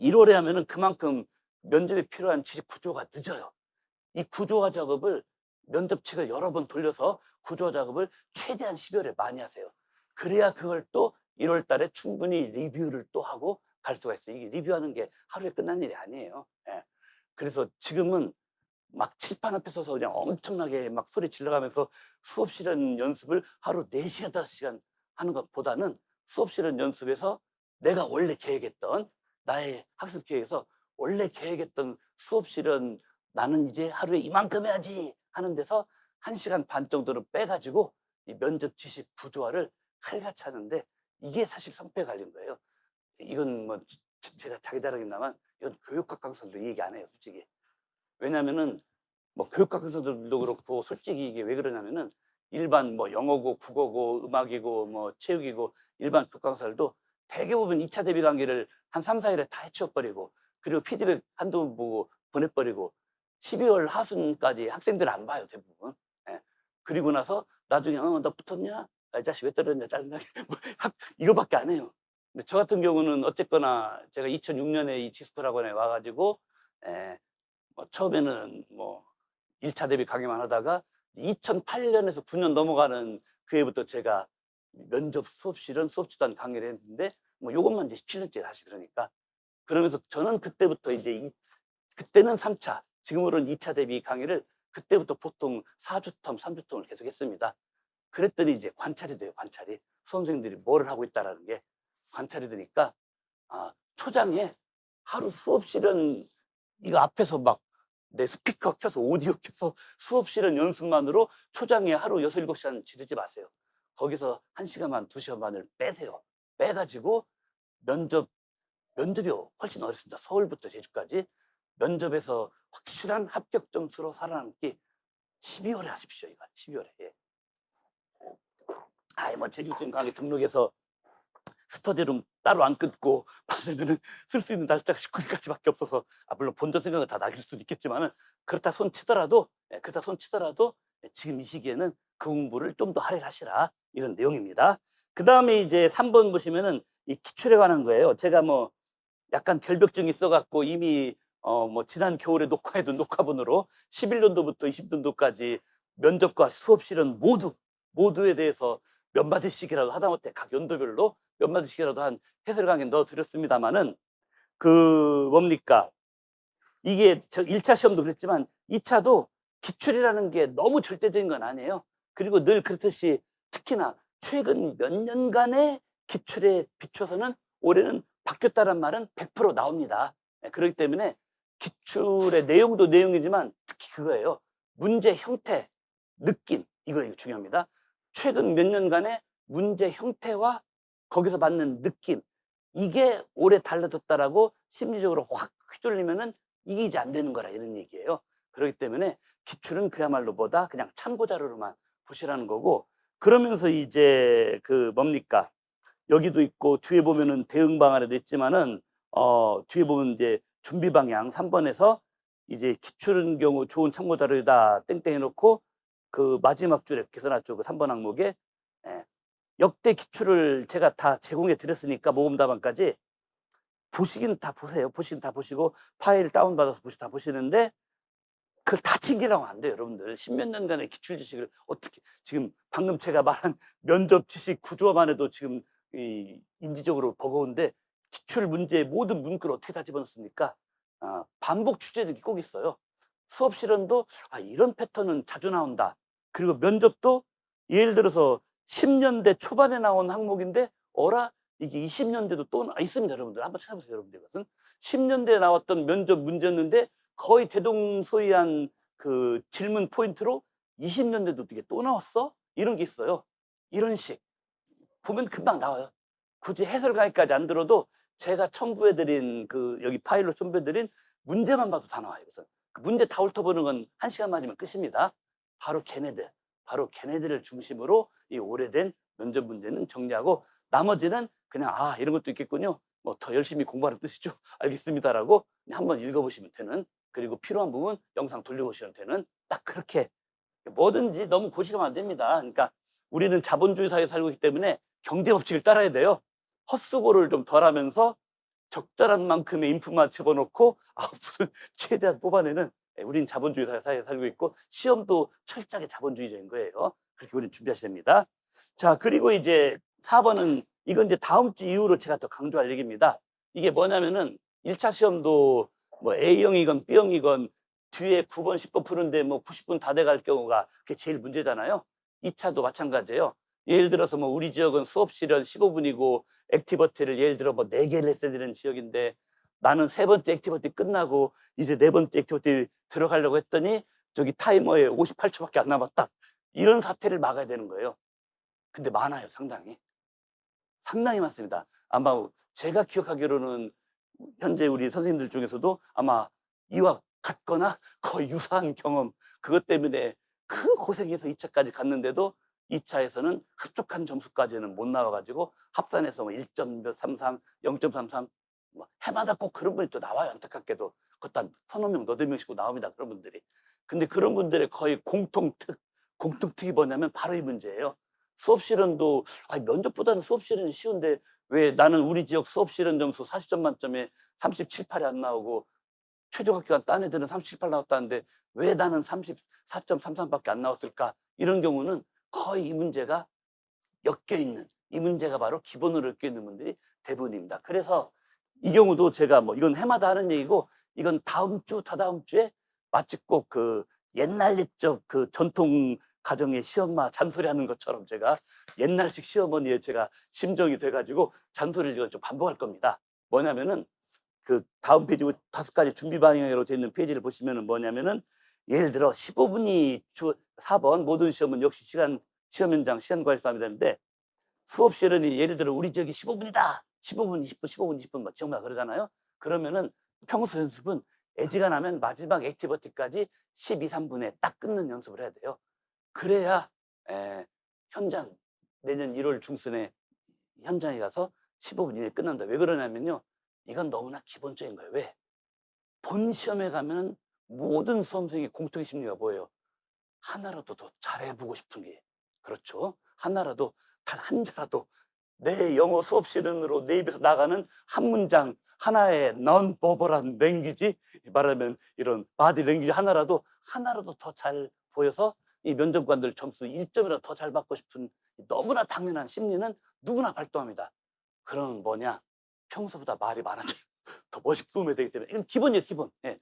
1월에 하면은 그만큼 면접에 필요한 지식 구조가 늦어요. 이 구조화 작업을, 면접책을 여러 번 돌려서 구조화 작업을 최대한 12월에 많이 하세요. 그래야 그걸 또 1월 달에 충분히 리뷰를 또 하고 갈 수가 있어요. 이게 리뷰하는 게 하루에 끝난 일이 아니에요. 예. 그래서 지금은 막 칠판 앞에 서서 그냥 엄청나게 막 소리 질러가면서 수업 실현 연습을 하루 4시간, 5시간 하는 것보다는 수업 실현 연습에서 내가 원래 계획했던, 나의 학습 계획에서 원래 계획했던 수업 실현, 나는 이제 하루에 이만큼 해야지 하는 데서 1시간 반 정도를 빼가지고 이 면접 지식 구조화를 칼같이 하는데, 이게 사실 성패에 갈린 거예요. 이건 뭐 제가 자기 자랑입니다만 이건 교육학 강사들도 이 얘기 안 해요 솔직히. 왜냐면은 뭐 교육학 강사들도 그렇고 솔직히 이게 왜 그러냐면은 일반 뭐 영어고 국어고 음악이고 뭐 체육이고 일반 교육 강사들도 대개 보면 2차 대비 강의를 한 3-4일에 다 해치워 버리고, 그리고 피드백 한두 번 보고 보내버리고 12월 하순까지 학생들 안 봐요 대부분. 예. 그리고 나서 나중에 너 붙었냐? 이 자식 왜 떨어졌냐 짜증나게 뭐 이거밖에 안 해요. 근데 저 같은 경우는 어쨌거나 제가 2006년에 이 지스쿨 학원에 와 가지고, 예, 뭐 처음에는 뭐 1차 대비 강의만 하다가 2008년에서 9년 넘어가는 그 해부터 제가 면접 수업 실은 수업 지도한 강의를 했는데, 뭐 요것만 이제 17년째 다시 그러니까. 그러면서 저는 그때부터 이제 그때는 3차, 지금으로는 2차 대비 강의를 그때부터 보통 4주 텀, 3주 텀을 계속 했습니다. 그랬더니 이제 관찰이 돼요, 관찰이. 수험생들이 뭐를 하고 있다라는 게 관찰이 되니까, 초장에 하루 수업 실은 이거 앞에서 막 내 스피커 켜서 오디오 켜서 수업 실은 연습만으로 초장에 하루 6-7시간 지르지 마세요. 거기서 1시간 반, 2시간 반을 빼세요. 빼가지고 면접이 훨씬 어렵습니다. 서울부터 제주까지. 면접에서 확실한 합격 점수로 살아남기 12월에 하십시오, 이거. 12월에. 예. 뭐 제주생 강의 등록해서 스터디룸 따로 안 끊고 받으면은 쓸 수 있는 날짜가 19일까지밖에 없어서, 물론 본전 생각은 다 나길 수도 있겠지만은 그렇다 손 치더라도, 지금 이 시기에는 그 공부를 좀 더 할애하시라 이런 내용입니다. 그다음에 이제 3번 보시면은 이 기출에 관한 거예요. 제가 뭐 약간 결벽증이 있어 갖고 이미 뭐 지난 겨울에 녹화해둔 녹화본으로 11년도부터 20년도까지 면접과 수업 실은 모두에 대해서 몇 마디씩이라도 하다못해 각 연도별로 몇 마디씩이라도 한 해설 강의 넣어 드렸습니다마는, 뭡니까? 이게 저 1차 시험도 그랬지만 2차도 기출이라는 게 너무 절대적인 건 아니에요. 그리고 늘 그렇듯이 특히나 최근 몇 년간의 기출에 비춰서는 올해는 바뀌었다는 말은 100% 나옵니다. 예, 그렇기 때문에 기출의 내용도 내용이지만 특히 그거예요. 문제 형태, 느낌, 이거 중요합니다. 최근 몇 년간의 문제 형태와 거기서 받는 느낌, 이게 올해 달라졌다라고 심리적으로 확 휘둘리면은 이게 안 되는 거라, 이런 얘기예요. 그렇기 때문에 기출은 그야말로 뭐다? 그냥 참고 자료로만 보시라는 거고, 그러면서 이제 뭡니까? 여기도 있고 뒤에 보면은 대응 방안에도 있지만은 뒤에 보면 이제 준비 방향 3번에서 이제 기출은 경우 좋은 참고 자료이다 땡땡 해 놓고 그 마지막 줄에 이렇게 써 놨죠. 그 3번 항목에. 예. 역대 기출을 제가 다 제공해 드렸으니까 모범 답안까지 보시긴 다 보세요. 보시긴 다 보시고 파일 다운받아서 다 보시는데 그걸 다 챙기라고 안 돼요, 여러분들. 십몇 년간의 기출 지식을 어떻게, 지금 방금 제가 말한 면접 지식 구조만 해도 지금 인지적으로 버거운데 기출 문제의 모든 문구를 어떻게 다 집어넣습니까? 반복 출제들이 꼭 있어요. 수업 실현도 이런 패턴은 자주 나온다. 그리고 면접도 예를 들어서 10년대 초반에 나온 항목인데 어라? 이게 20년대도 또 있습니다, 여러분들. 한번 찾아보세요, 여러분들. 이것은 10년대에 나왔던 면접 문제였는데 거의 대동소이한 그 질문 포인트로 20년대도 이게 또 나왔어? 이런 게 있어요. 이런 식. 보면 금방 나와요. 굳이 해설 강의까지 안 들어도 제가 첨부해드린 여기 파일로 첨부해드린 문제만 봐도 다 나와요. 그래서 그 문제 다 훑어보는 건 1시간 만이면 끝입니다. 바로 걔네들을 중심으로 이 오래된 면접 문제는 정리하고 나머지는 그냥 이런 것도 있겠군요. 뭐 더 열심히 공부하는 뜻이죠. 알겠습니다라고 한번 읽어보시면 되는, 그리고 필요한 부분 영상 돌려보시면 되는, 딱 그렇게 뭐든지 너무 고시가면 안 됩니다. 그러니까 우리는 자본주의 사회에 살고 있기 때문에 경제 법칙을 따라야 돼요. 헛수고를 좀 덜 하면서 적절한 만큼의 인풋만 집어넣고 아웃풋을 최대한 뽑아내는, 우린 자본주의 사회에 살고 있고 시험도 철저하게 자본주의적인 거예요. 그렇게 우리는 준비하셔야 됩니다. 자, 그리고 이제 4번은 이건 이제 다음 주 이후로 제가 더 강조할 얘기입니다. 이게 뭐냐면은 1차 시험도 뭐 A형이건 B형이건 뒤에 9번, 10번 푸는데 뭐 90분 다 돼갈 경우가 그게 제일 문제잖아요. 2차도 마찬가지예요. 예를 들어서 뭐 우리 지역은 수업 실현 15분이고 액티비티를 예를 들어 뭐 4개를 했어야 되는 지역인데 나는 3번째 액티비티 끝나고 이제 4번째 액티비티 들어가려고 했더니 저기 타이머에 58초밖에 안 남았다. 이런 사태를 막아야 되는 거예요. 근데 많아요, 상당히. 상당히 많습니다. 아마 제가 기억하기로는 현재 우리 선생님들 중에서도 아마 이와 같거나 거의 유사한 경험, 그것 때문에 그 고생해서 2차까지 갔는데도 2차에서는 흡족한 점수까지는 못 나와가지고 합산해서 뭐 1.33, 0.33, 뭐 해마다 꼭 그런 분이 또 나와요, 안타깝게도. 그것도 한 서너 명, 너댓 명씩 나옵니다, 그런 분들이. 근데 그런 분들의 거의 공통특이 뭐냐면 바로 이 문제예요. 수업 실현도 면접보다는 수업 실현이 쉬운데 왜 나는 우리 지역 수업 실현 점수 40점 만점에 37, 8이 안 나오고 최종 합격한 딴 애들은 37, 8 나왔다는데 왜 나는 34.33밖에 안 나왔을까? 이런 경우는 거의 이 문제가 엮여 있는, 이 문제가 바로 기본으로 엮여 있는 분들이 대부분입니다. 그래서 이 경우도 제가 뭐 이건 해마다 하는 얘기고 이건 다음 주, 다다음 주에 마치 꼭 옛날 옛적 전통 가정의 시엄마 잔소리하는 것처럼 제가 옛날식 시어머니의 제가 심정이 돼가지고 잔소리를 이건 좀 반복할 겁니다. 뭐냐면은 다음 페이지 5가지 준비 방향으로 되어 있는 페이지를 보시면은 뭐냐면은 예를 들어 15분이 4번 모든 시험은 역시 시험 현장 시간 관리 싸움이 되는데 수업 시간이 예를 들어 우리 지역이 15분이다. 15분, 20분, 15분, 20분 뭐 지역마다 그러잖아요. 그러면은 평소 연습은 애지간하면 마지막 액티비티까지 12, 3분에 딱 끊는 연습을 해야 돼요. 그래야 현장 내년 1월 중순에 현장에 가서 15분 이내에 끝난다. 왜 그러냐면요. 이건 너무나 기본적인 거예요. 왜? 본 시험에 가면 모든 수험생의 공통의 심리가 뭐예요? 하나라도 더 잘해보고 싶은 게. 그렇죠. 하나라도 단 한 자라도 내 영어 수업 실현으로 내 입에서 나가는 한 문장 하나의 non-verbal한 랭귀지, 말하면 이런 바디 랭귀지 하나라도 더 잘 보여서 이 면접관들 점수 1점이라도 더 잘 받고 싶은 너무나 당연한 심리는 누구나 발동합니다. 그러면 뭐냐? 평소보다 말이 많아져요. 더 멋있게 꾸며야 되기 때문에 이건 기본이에요, 기본. 예.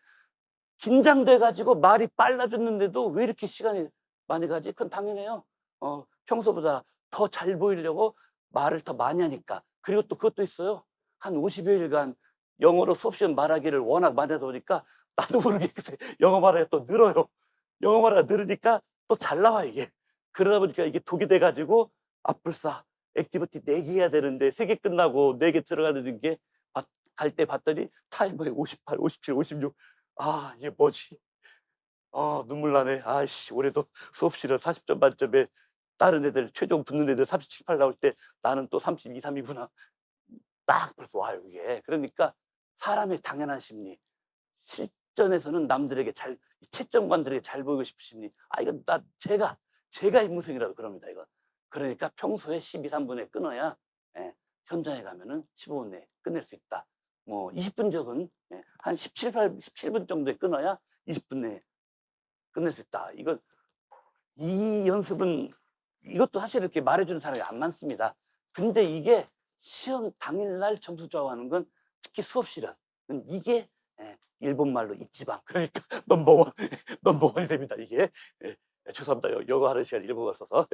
긴장돼 가지고 말이 빨라졌는데도 왜 이렇게 시간이 많이 가지? 그건 당연해요. 평소보다 더 잘 보이려고 말을 더 많이 하니까. 그리고 또 그것도 있어요. 한 50 여일간 영어로 수업 시간 말하기를 워낙 많이 하다 보니까 나도 모르게 그때 영어 말하기가 또 늘어요. 영어 말하기가 늘으니까 또 잘 나와 이게. 그러다 보니까 이게 독이 돼 가지고 불싸 액티비티 4개 해야 되는데 3개 끝나고 4개 들어가는 게 갈 때 봤더니 타이머에 58, 57, 56. 이게 뭐지? 눈물 나네. 아이씨, 올해도 수업 실은 40점 만점에 다른 애들 최종 붙는 애들 37, 8 나올 때 나는 또 32, 3 이구나. 딱 벌써 와요, 이게. 그러니까 사람의 당연한 심리. 실전에서는 남들에게 채점관들에게 잘 보이고 싶은 심리. 이건 제가 임무생이라도 그럽니다, 이거. 그러니까 평소에 12, 3분에 끊어야 예, 현장에 가면은 15분 내에 끝낼 수 있다. 뭐 20분 적은 한 17분 정도에 끊어야 20분 내에 끝낼 수 있다. 이 연습은 이것도 사실 이렇게 말해주는 사람이 안 많습니다. 근데 이게 시험 당일날 점수 좌우하는 건 특히 수업실은 이게 일본말로 이치방 그러니까 넘버원 넘버원이 됩니다. 이게 죄송합니다. 영어 하는 시간 일본어 써서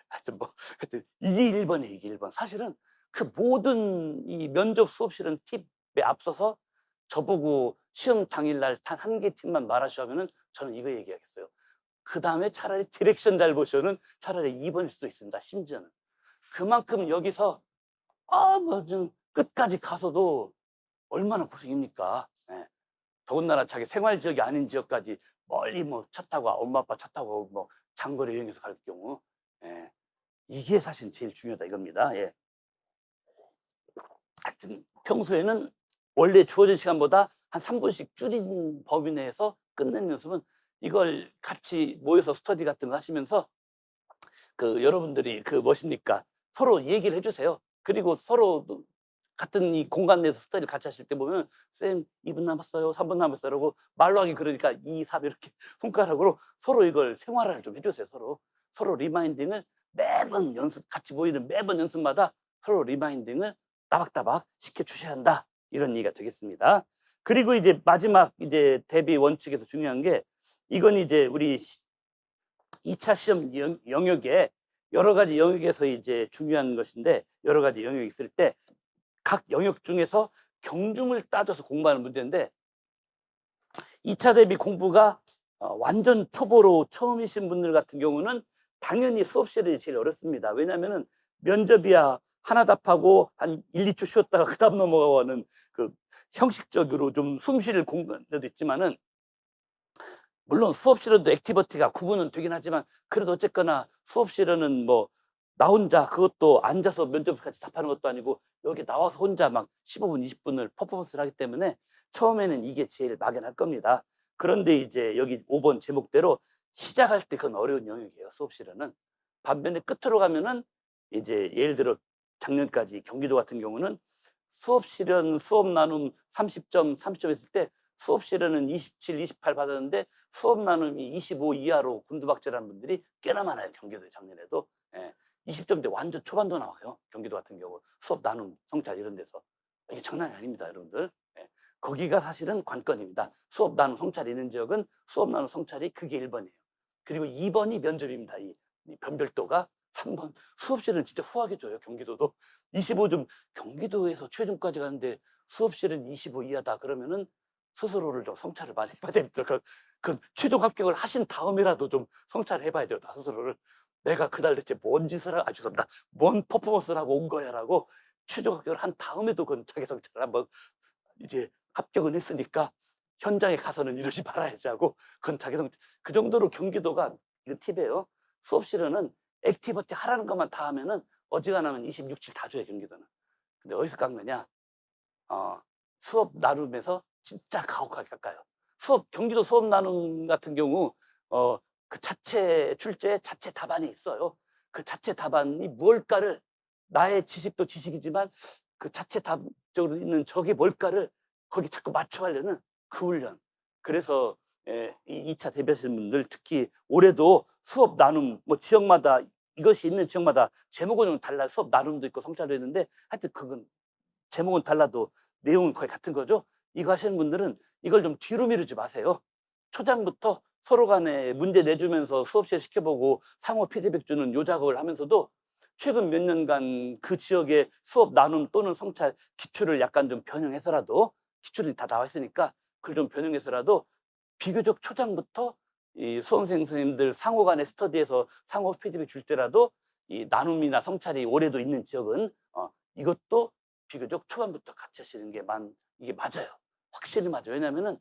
하여튼 이게 1번이에요. 이게 1번. 사실은 그 모든 이 면접 수업실은 팁에 앞서서 저보고 시험 당일날 단 한 개 팁만 말하시오 하면은 저는 이거 얘기하겠어요. 그다음에 차라리 디렉션 잘 보시오는 차라리 2번일 수도 있습니다, 심지어는. 그만큼 여기서 뭐 좀 끝까지 가서도 얼마나 고생입니까. 예. 더군다나 자기 생활 지역이 아닌 지역까지 멀리 뭐 차 타고 엄마 아빠 차 타고 뭐 장거리 여행해서 갈 경우 예. 이게 사실 제일 중요하다 이겁니다. 예. 하여튼 평소에는 원래 주어진 시간보다 한 3분씩 줄인 범위 내에서 끝내는 연습은 이걸 같이 모여서 스터디 같은 거 하시면서 여러분들이 뭐십니까? 서로 얘기를 해 주세요. 그리고 서로 같은 이 공간 내에서 스터디를 같이 하실 때 보면 "쌤 2분 남았어요. 3분 남았어요."라고 말로 하기 그러니까 2, 3 이렇게 손가락으로 서로 이걸 생활화를 좀 해 주세요, 서로. 서로 리마인딩을 매번 같이 모이는 매번 연습마다 서로 리마인딩을 따박따박 시켜 주셔야 한다. 이런 얘기가 되겠습니다. 그리고 이제 마지막 이제 대비 원칙에서 중요한 게 이건 이제 우리 2차 시험 영역에 여러 가지 영역에서 이제 중요한 것인데 여러 가지 영역이 있을 때 각 영역 중에서 경중을 따져서 공부하는 문제인데 2차 대비 공부가 완전 초보로 처음이신 분들 같은 경우는 당연히 수업실이 제일 어렵습니다. 왜냐면은 면접이야 하나 답하고 한 1-2초 쉬었다가 그다음 넘어가는 형식적으로 좀 숨 쉴 공간도 있지만은 물론 수업실에도 액티비티가 구분은 되긴 하지만 그래도 어쨌거나 수업실에는 뭐 나 혼자 그것도 앉아서 면접을 같이 답하는 것도 아니고 여기 나와서 혼자 막 15분, 20분을 퍼포먼스를 하기 때문에 처음에는 이게 제일 막연할 겁니다. 그런데 이제 여기 5번 제목대로 시작할 때 그건 어려운 영역이에요, 수업실에는. 반면에 끝으로 가면은 이제 예를 들어 작년까지 경기도 같은 경우는 수업실은 수업 나눔 30점, 30점 했을 때 수업실에는 27, 28 받았는데 수업 나눔이 25 이하로 곤두박질하는 분들이 꽤나 많아요, 경기도에 작년에도. 예. 20점대 완전 초반도 나와요, 경기도 같은 경우. 수업 나눔, 성찰 이런 데서. 이게 장난이 아닙니다, 여러분들. 예. 거기가 사실은 관건입니다. 수업 나눔, 성찰이 있는 지역은 수업 나눔, 성찰이 그게 1번이에요. 그리고 2번이 면접입니다. 이 변별도가 3번. 수업실은 진짜 후하게 줘요, 경기도도. 25점, 경기도에서 최종까지 가는데 수업실은 25 이하다 그러면은 스스로를 좀 성찰을 많이 해봐야 됩니다. 최종 합격을 하신 다음에라도 좀 성찰을 해봐야 돼요, 나 스스로를. 내가 그날 대체 뭔 짓을 죄송합니다. 뭔 퍼포먼스를 하고 온 거야라고 최종 합격을 한 다음에도 그건 자기 성찰을 한번 이제 합격은 했으니까 현장에 가서는 이러지 말아야지 하고 그건 자기 성찰. 그 정도로 경기도가 이거 팁이에요. 수업실에는 액티비티 하라는 것만 다 하면은 어지간하면 26, 7 다 줘요, 경기도는. 근데 어디서 깎느냐? 수업 나눔에서 진짜 가혹하게 깎아요. 경기도 수업 나눔 같은 경우 그 자체 출제에 자체 답안이 있어요. 그 자체 답안이 무엇일까를 나의 지식도 지식이지만 그 자체 답적으로 있는 저게 뭘까를 거기 자꾸 맞춰가려는 그 훈련. 그래서 이 2차 대비하시는 분들 특히 올해도 수업 나눔 뭐 지역마다 이것이 있는 지역마다 제목은 좀 달라요. 수업 나눔도 있고 성찰도 있는데 하여튼 그건 제목은 달라도 내용은 거의 같은 거죠. 이거 하시는 분들은 이걸 좀 뒤로 미루지 마세요. 초장부터 서로 간에 문제 내주면서 수업시에 시켜보고 상호 피드백 주는 요 작업을 하면서도 최근 몇 년간 그 지역의 수업 나눔 또는 성찰 기출을 약간 좀 변형해서라도, 기출이 다 나와 있으니까 그걸 좀 변형해서라도 비교적 초장부터 이 수험생 선생님들 상호 간의 스터디에서 상호 피드백 줄 때라도 이 나눔이나 성찰이 올해도 있는 지역은 이것도 비교적 초반부터 같이 하시는 게 이게 맞아요. 확실히 맞아요. 왜냐면은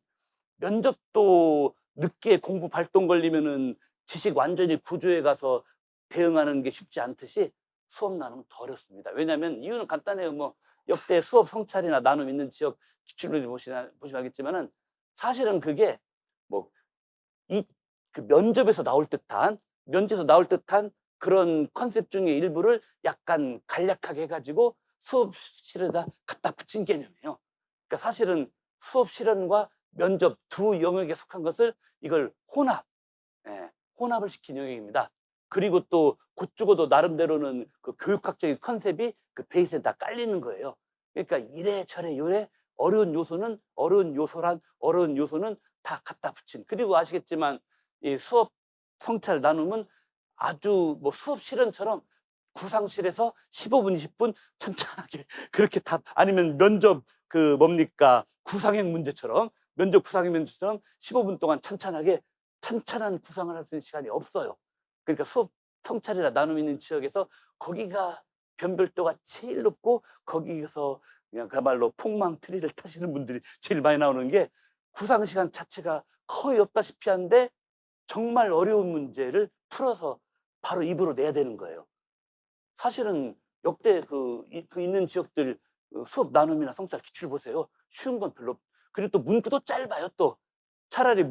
면접도 늦게 공부 발동 걸리면은 지식 완전히 구조해 가서 대응하는 게 쉽지 않듯이 수업 나눔은 더 어렵습니다. 왜냐하면 이유는 간단해요. 뭐 역대 수업 성찰이나 나눔 있는 지역 기출을 보시면 알겠지만은 사실은 그게 뭐 이 그 면접에서 나올 듯한 그런 컨셉 중에 일부를 약간 간략하게 해 가지고 수업실에다 갖다 붙인 개념이에요. 그러니까 사실은 수업 실현과 면접 두 영역에 속한 것을 이걸 예, 혼합을 시킨 영역입니다. 그리고 또 곧 죽어도 나름대로는 그 교육학적인 컨셉이 그 베이스에 다 깔리는 거예요. 그러니까 이래저래 요래 어려운 요소는 다 갖다 붙인. 그리고 아시겠지만 이 수업 성찰 나눔은 아주 뭐 수업 실현처럼 구상실에서 15분, 20분 천천하게 그렇게 답, 아니면 면접 구상형 문제처럼, 면접 구상형 문제처럼 15분 동안 찬찬한 구상을 할 수 있는 시간이 없어요. 그러니까 수업 성찰이나 나눔 있는 지역에서 거기가 변별도가 제일 높고 거기에서 그냥 그야말로 폭망트리를 타시는 분들이 제일 많이 나오는 게 구상 시간 자체가 거의 없다시피 한데 정말 어려운 문제를 풀어서 바로 입으로 내야 되는 거예요. 사실은 역대 그 있는 지역들 수업 나눔이나 성찰 기출 보세요. 쉬운 건 별로 그리고 또 문구도 짧아요 또. 차라리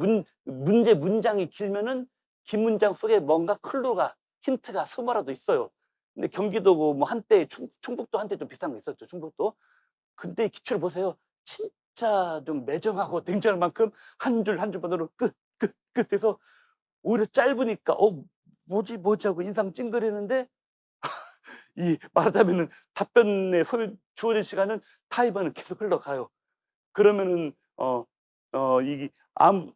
문장이 길면은 긴 문장 속에 뭔가 클루가 힌트가 숨어라도 있어요. 근데 경기도고 뭐 한때 충북도 한때 좀 비슷한 거 있었죠, 충북도. 근데 기출 보세요. 진짜 좀 매정하고 냉정할 만큼 한 줄 한 줄만으로 끝 해서 오히려 짧으니까 뭐지 하고 인상 찡그리는데 말하자면은 답변에 주어진 시간은 타이머는 계속 흘러가요. 그러면은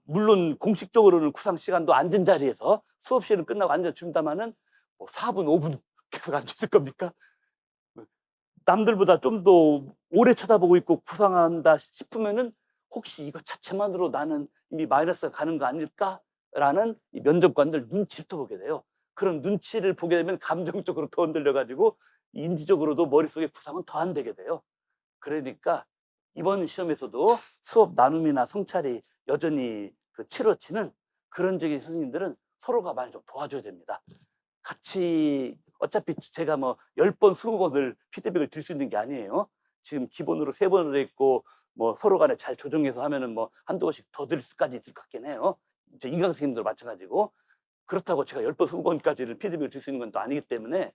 물론 공식적으로는 구상 시간도 앉은 자리에서 수업시는 끝나고 앉아 준다마는 뭐 4분, 5분 계속 앉아 있을 겁니까? 남들보다 좀 더 오래 쳐다보고 있고 구상한다 싶으면은 '혹시 이것 자체만으로 나는 이미 마이너스가 가는 거 아닐까?'라는 이 면접관들 눈치부터 보게 돼요. 그런 눈치를 보게 되면 감정적으로 더 흔들려 가지고 인지적으로도 머릿속에 구상은 더 안 되게 돼요. 그러니까 이번 시험에서도 수업 나눔이나 성찰이 여전히 치러지는 그런 적인 선생님들은 서로가 많이 좀 도와줘야 됩니다. 같이 어차피 제가 뭐 10번, 20번을 피드백을 드릴 수 있는 게 아니에요. 지금 기본으로 3번으로 돼 있고 뭐 서로 간에 잘 조정해서 하면은 뭐 한두 번씩 더 드릴 수까지 있을 것 같긴 해요. 이제 인강 선생님도 마찬가지고. 그렇다고 제가 10번, 20번까지를 피드백을 드릴 수 있는 건 또 아니기 때문에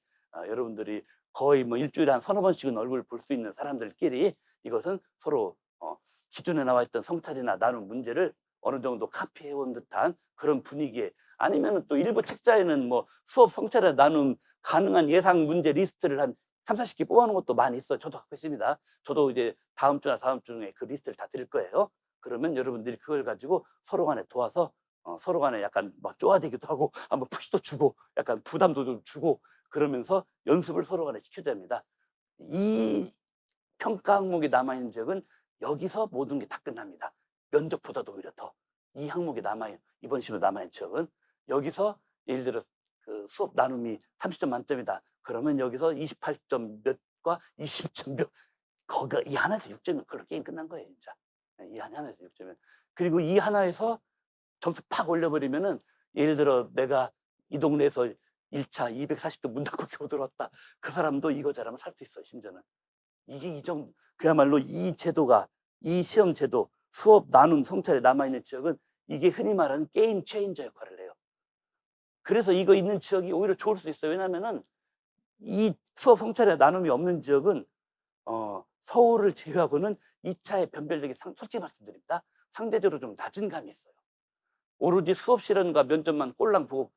여러분들이 거의 뭐 일주일에 한 서너 번씩은 얼굴을 볼 수 있는 사람들끼리 이것은 서로 기존에 나와 있던 성찰이나 나눈 문제를 어느 정도 카피해 온 듯한 그런 분위기에, 아니면은 또 일부 책자에는 뭐 수업 성찰이나 나눔 가능한 예상 문제 리스트를 한 3-40개 뽑아 놓은 것도 많이 있어요. 저도 갖고 있습니다. 저도 이제 다음 주나 다음 주 중에 그 리스트를 다 드릴 거예요. 그러면 여러분들이 그걸 가지고 서로 간에 도와서 서로 간에 약간 막 쪼아대기도 하고 한번 푸시도 주고 약간 부담도 좀 주고 그러면서 연습을 서로 간에 시켜야 됩니다. 이 평가 항목이 남아있는 지역은 여기서 모든 게 다 끝납니다. 면접보다도 오히려 더. 이 항목이 이번 시험에 남아있는 지역은 여기서 예를 들어 수업 나눔이 30점 만점이다. 그러면 여기서 28점 몇과 20점 몇, 이 하나에서 6점이면 그걸로 게임 끝난 거예요, 진짜. 이 하나에서 6점이면. 그리고 이 하나에서 점수 팍 올려버리면은 예를 들어 내가 이 동네에서 1차 240도 문 닫고 겨우 들어왔다. 그 사람도 이거 잘하면 살 수 있어요, 심지어는. 이게 그야말로 이 시험 제도, 수업 나눔 성찰에 남아있는 지역은 이게 흔히 말하는 게임 체인저 역할을 해요. 그래서 이거 있는 지역이 오히려 좋을 수 있어요. 왜냐면은 이 수업 성찰에 나눔이 없는 지역은 서울을 제외하고는 2차의 변별력이 솔직히 말씀드립니다. 상대적으로 좀 낮은 감이 있어요. 오로지 수업 실현과 면접만 꼴랑 보고,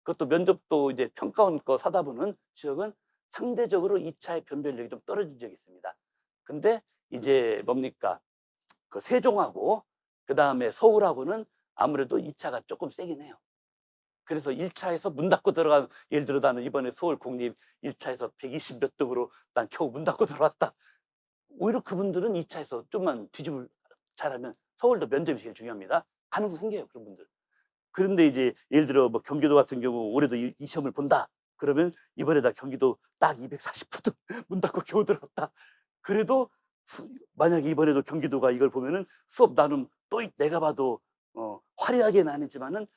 그것도 면접도 이제 평가원 거 사다 보는 지역은 상대적으로 2차의 변별력이 좀 떨어진 지역이 있습니다. 근데 이제 뭡니까? 그 세종하고 그다음에 서울하고는 아무래도 2차가 조금 세긴 해요. 그래서 1차에서 문 닫고 들어간, 예를 들어 나는 이번에 서울 공립 1차에서 120 몇 등으로 난 겨우 문 닫고 들어왔다. 오히려 그분들은 2차에서 좀만 뒤집을 잘하면 서울도 면접이 제일 중요합니다. 가능성 생겨요, 그런 분들. 그런데 이제 예를 들어 뭐 경기도 같은 경우 올해도 이 시험을 본다. 그러면 이번에다 경기도 딱 240% 문 닫고 겨우 들어왔다. 그래도 만약에 이번에도 경기도가 이걸 보면은 수업 나눔 또 내가 봐도 화려하게는 아니지만은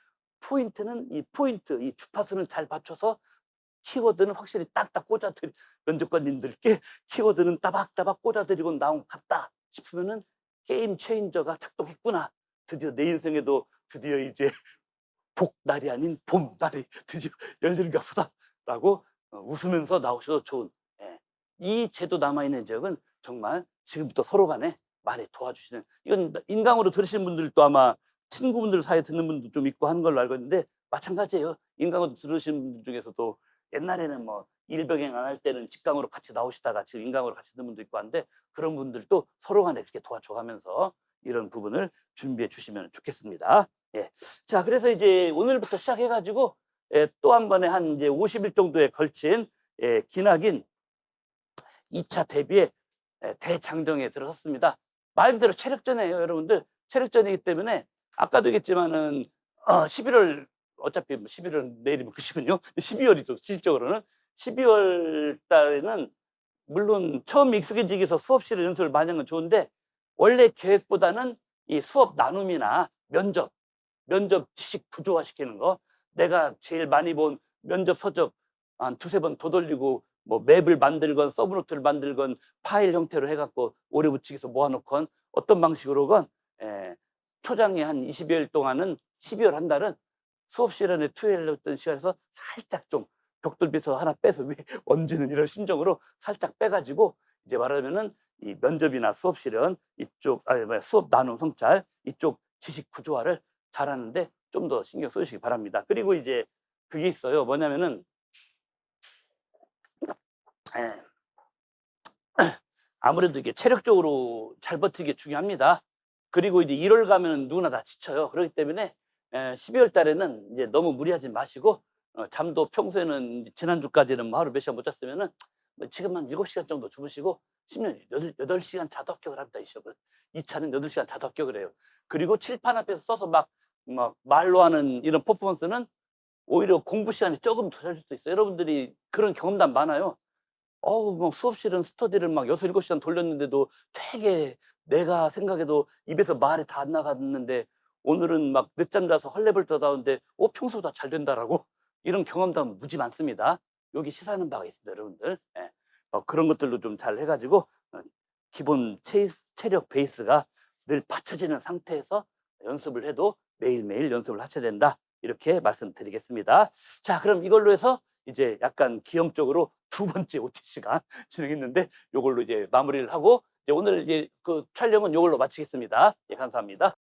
포인트는 이 포인트, 이 주파수는 잘 맞춰서 키워드는 확실히 딱딱 꽂아드리, 면접관님들께 키워드는 따박따박 꽂아드리고 나온 것 같다 싶으면은 게임 체인저가 작동했구나. 드디어 내 인생에도 드디어 이제 복날이 아닌 봄날이 드디어 열리는가 보다라고 웃으면서 나오셔도 좋은, 예. 이 제도 남아있는 지역은 정말 지금부터 서로 간에 많이 도와주시는, 이건 인강으로 들으시는 분들도 아마 친구분들 사이에 듣는 분도 좀 있고 하는 걸로 알고 있는데 마찬가지예요. 인강으로 들으시는 분들 중에서도 옛날에는 뭐 일병행 안 할 때는 직강으로 같이 나오시다가 지금 인강으로 같이 듣는 분도 있고 한데 그런 분들도 서로 간에 그렇게 도와줘 가면서 이런 부분을 준비해 주시면 좋겠습니다. 예. 자, 그래서 이제 오늘부터 시작해 가지고 또 한 번에 한 이제 50일 정도에 걸친 기나긴 2차 대비에 대장정에 들어섰습니다. 말 그대로 체력전이에요, 여러분들. 체력전이기 때문에 아까도 얘기했지만은 11월, 어차피 11월은 내일이면 끝이군요. 12월이죠, 실질적으로는. 12월 달에는 물론 처음 익숙해지기 위해서 수업실에 연습을 많이 하는 건 좋은데 원래 계획보다는 이 수업 나눔이나 면접 지식 구조화시키는 거, 내가 제일 많이 본 면접 서적 한 두세 번 더 돌리고 뭐 맵을 만들건 서브노트를 만들건 파일 형태로 해 갖고 오래 붙이기해서 모아 놓건 어떤 방식으로건 초장에 한 20여일 동안은 12월 한 달은 수업 시간에 투여했던 시간에서 살짝 좀 벽돌비서 하나 빼서 왜 얹는 이런 심정으로 살짝 빼 가지고 이제 말하면은 이 면접이나 수업 실현 이쪽, 아니 뭐야, 수업 나눔 성찰 이쪽 지식 구조화를 잘하는데 좀 더 신경 써 주시기 바랍니다. 그리고 이제 그게 있어요. 뭐냐면은 예. 아무래도 이게 체력적으로 잘 버티는 게 중요합니다. 그리고 이제 1월 가면은 누구나 다 지쳐요. 그렇기 때문에 12월 달에는 이제 너무 무리하지 마시고 잠도 평소에는 지난주까지는 뭐 하루 몇 시간 못 잤으면은 뭐 지금 한 7시간 정도 주무시고 10년 8시간 자도 합격을 합니다, 이 시험은. 2차는 8시간 자도 합격을 해요. 그리고 칠판 앞에서 써서 막 말로 하는 이런 퍼포먼스는 오히려 공부 시간이 조금 더 잘 줄 수도 있어요. 여러분들이 그런 경험담 많아요. 뭐 수업실은 스터디를 막 6-7시간 돌렸는데도 되게 내가 생각해도 입에서 말이 다 안 나갔는데 오늘은 막 늦잠 자서 헐레벌 떠나오는데 평소보다 잘 된다라고 이런 경험담 무지 많습니다. 여기 시사하는 바가 있습니다, 여러분들. 예. 그런 것들도 좀 잘 해 가지고 기본 체력 베이스가 늘 받쳐지는 상태에서 연습을 해도 매일매일 연습을 하셔야 된다. 이렇게 말씀드리겠습니다. 자, 그럼 이걸로 해서 이제 약간 기형적으로 두 번째 OT 시간 진행했는데 요걸로 이제 마무리를 하고 이제 오늘 이제 그 촬영은 요걸로 마치겠습니다. 예, 감사합니다.